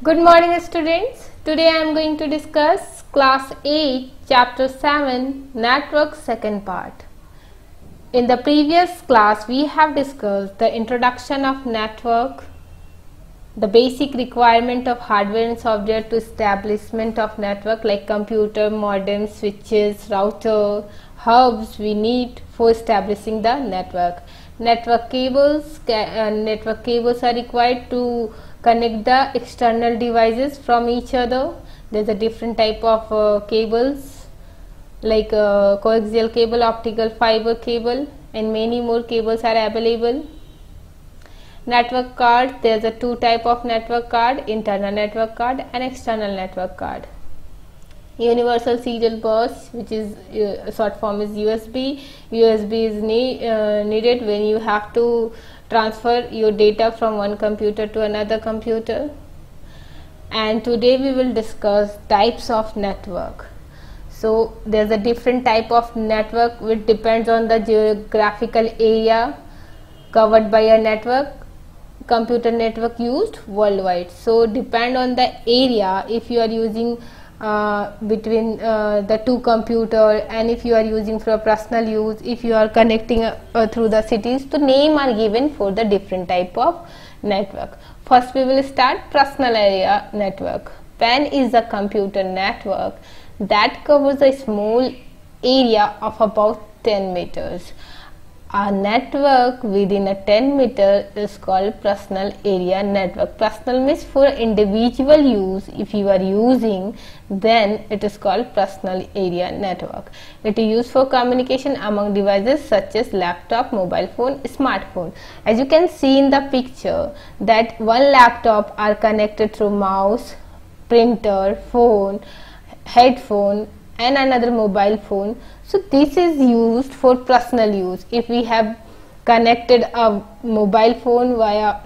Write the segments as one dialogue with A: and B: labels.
A: Good morning students. Today I am going to discuss class 8 chapter 7 network second part. In the previous class we have discussed the introduction of network, the basic requirement of hardware and software to establishment of network like computer, modem, switches, router, hubs we need for establishing the network. Network cables are required to connect the external devices from each other. There's a different type of cables like coaxial cable, optical fiber cable, and many more cables are available. Network card, there's a two type of network card, internal network card and external network card. Universal serial bus, which is short form is USB. USB is needed when you have to transfer your data from one computer to another computer. And today we will discuss types of network. So there's a different type of network which depends on the geographical area covered by a network. Computer network used worldwide. So depend on the area, if you are using between the two computer, and if you are using for personal use, if you are connecting through the cities, the name are given for the different type of network. First we will start personal area network. PAN is a computer network that covers a small area of about 10 meters. A network within a 10 meter is called personal area network. Personal means for individual use. If you are using, then it is called personal area network. It is used for communication among devices such as laptop, mobile phone, smartphone. As you can see in the picture that one laptop are connected through mouse, printer, phone, headphone and another mobile phone. So this is used for personal use. If we have connected a mobile phone via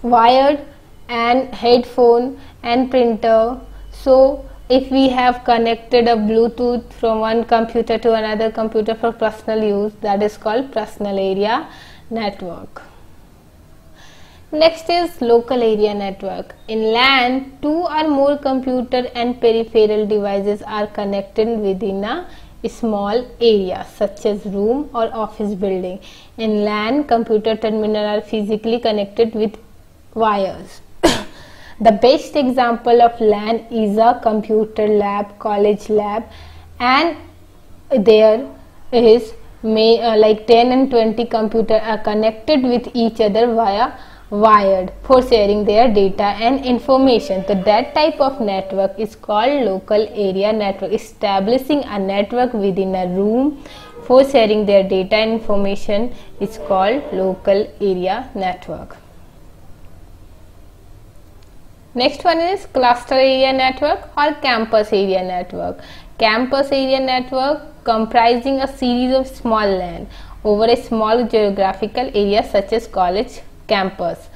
A: wired and headphone and printer, so if we have connected a Bluetooth from one computer to another computer for personal use, that is called personal area network. Next is local area network. In LAN, two or more computer and peripheral devices are connected within a small area such as room or office building. In LAN, computer terminals are physically connected with wires. The best example of LAN is a computer lab, college lab, and there is like 10 and 20 computers are connected with each other via wired for sharing their data and information. So that type of network is called local area network. Establishing a network within a room for sharing their data and information is called local area network. Next one is cluster area network or campus area network. Campus area network comprising a series of small LAN over a small geographical area such as college campus.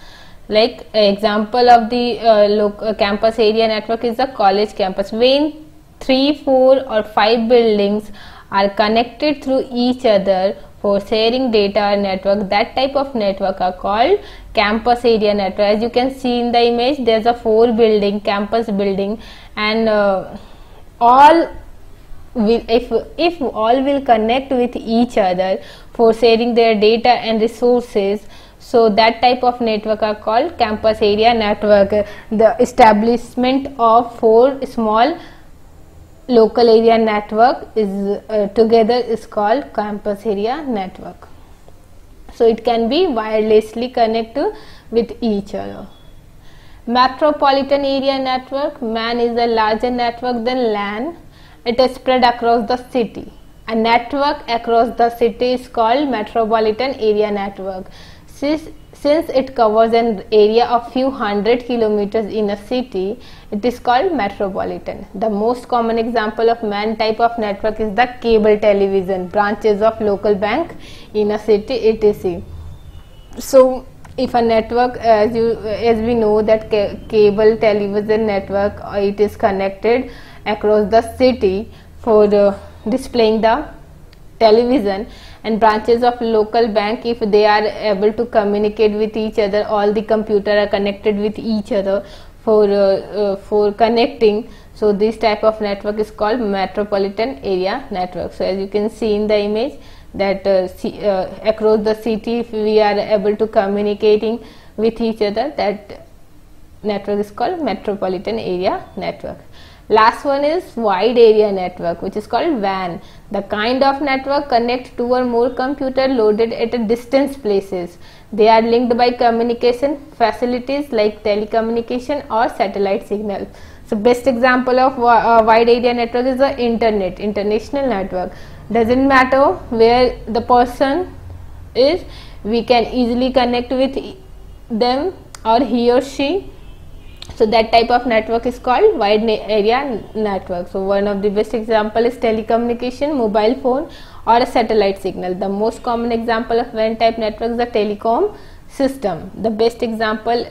A: Like example of the campus area network is the college campus. When 3, 4 or 5 buildings are connected through each other for sharing data network, that type of network are called campus area network. As you can see in the image, there's a 4 building campus building, and all will, if all will connect with each other for sharing their data and resources, so that type of network are called campus area network. The establishment of 4 small local area network is together is called campus area network. So it can be wirelessly connected with each other. Metropolitan area network. MAN is a larger network than LAN. It is spread across the city. A network across the city is called metropolitan area network. Since it covers an area of few hundred kilometers in a city, it is called metropolitan. The most common example of MAN type of network is the cable television, branches of local bank in a city, etc. So if a network, as we know that cable television network, it is connected across the city for displaying the television, and branches of local bank, if they are able to communicate with each other, all the computer are connected with each other for connecting. So this type of network is called metropolitan area network. So as you can see in the image that across the city, if we are able to communicating with each other, that network is called metropolitan area network. Last one is wide area network, which is called WAN. The kind of network connects two or more computers loaded at a distant places. They are linked by communication facilities like telecommunication or satellite signal. So best example of wide area network is the internet, international network. Doesn't matter where the person is, we can easily connect with them or he or she. So that type of network is called wide area network. So one of the best example is telecommunication, mobile phone or a satellite signal. The most common example of WAN type network is the telecom system. The best example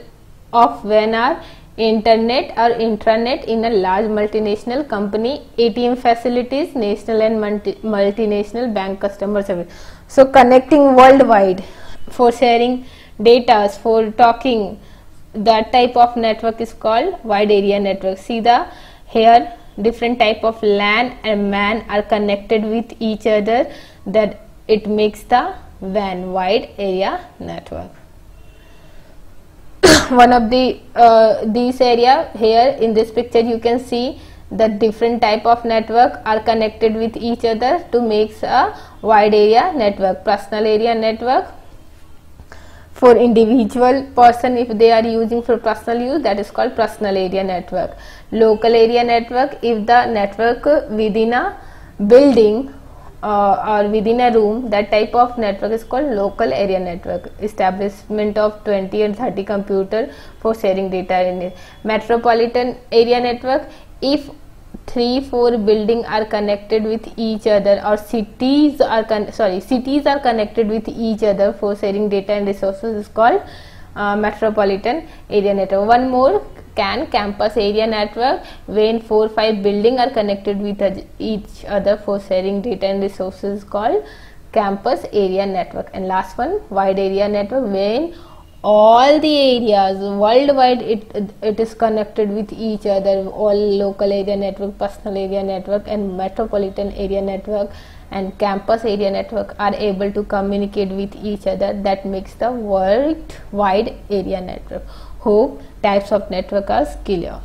A: of WAN are internet or intranet in a large multinational company, ATM facilities, national and multinational bank customer service. So connecting worldwide for sharing data, for talking, that type of network is called wide area network. See the here different type of LAN and MAN are connected with each other, that it makes the WAN, wide area network. One of the these area here in this picture, you can see that different type of network are connected with each other to make a wide area network. Personal area network for individual person, if they are using for personal use, that is called personal area network. Local area network, if the network within a building or within a room, that type of network is called local area network. Establishment of 20 and 30 computer for sharing data in it. Metropolitan area network, if 3-4 buildings are connected with each other, or cities are connected with each other for sharing data and resources, is called metropolitan area network. One more, campus area network, when 4-5 buildings are connected with each other for sharing data and resources, is called campus area network. And last one, wide area network, when all the areas worldwide it is connected with each other. All local area network, personal area network and metropolitan area network and campus area network are able to communicate with each other, that makes the worldwide area network. Hope types of network are clear.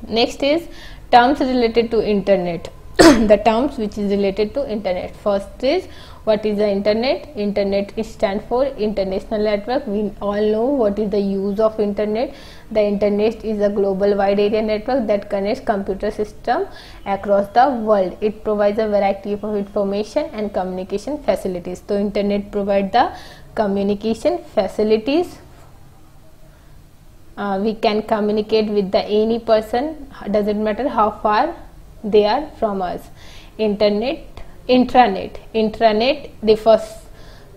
A: Next is terms related to internet. The terms which is related to internet. First is, what is the internet? Internet stands for international network. We all know what is the use of internet. The internet is a global wide area network that connects computer system across the world. It provides a variety of information and communication facilities. So internet provides the communication facilities. We can communicate with any person, doesn't matter how far they are from us. Intranet refers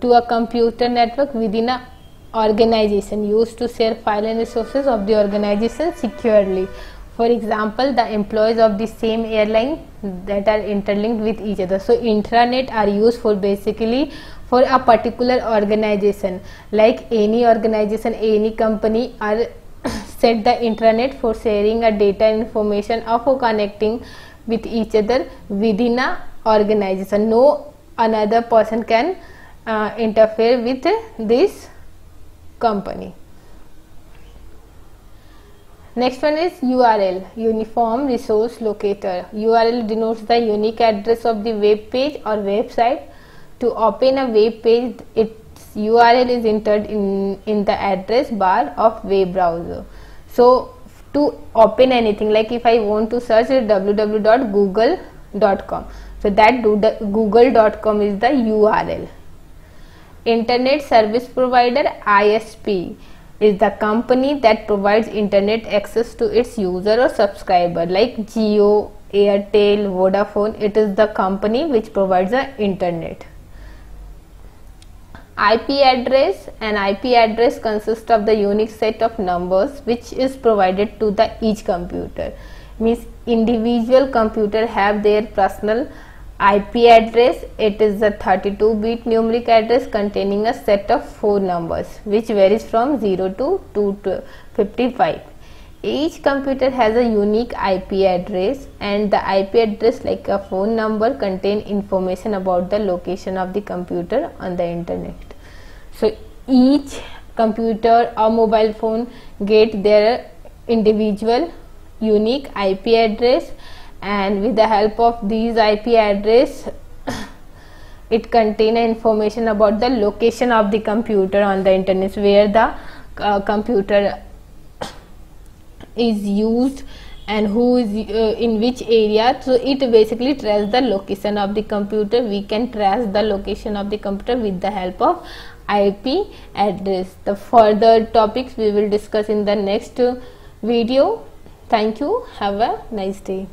A: to a computer network within an organization used to share file and resources of the organization securely. For example, the employees of the same airline that are interlinked with each other. So intranet are used for basically for a particular organization, like any organization, any company are set the intranet for sharing a data information or for connecting with each other within a organization. No another person can interfere with this company. Next one is URL, Uniform Resource Locator. URL denotes the unique address of the web page or website. To open a web page, its URL is entered in the address bar of web browser. So to open anything, like if I want to search www.google.com, so that google.com is the URL. Internet Service Provider, ISP, is the company that provides internet access to its user or subscriber, like Jio, Airtel, Vodafone. It is the company which provides the internet. IP address. An IP address consists of the unique set of numbers which is provided to each computer. Means individual computer have their personal IP address, it is a 32-bit numeric address containing a set of 4 numbers which varies from 0 to 255. Each computer has a unique IP address, and the IP address, like a phone number, contain information about the location of the computer on the internet. So each computer or mobile phone get their individual unique IP address, and with the help of these IP address it contain information about the location of the computer on the internet, where the computer is used and who is in which area. So it basically traces the location of the computer. We can trace the location of the computer with the help of IP address. The further topics we will discuss in the next video. Thank you. Have a nice day.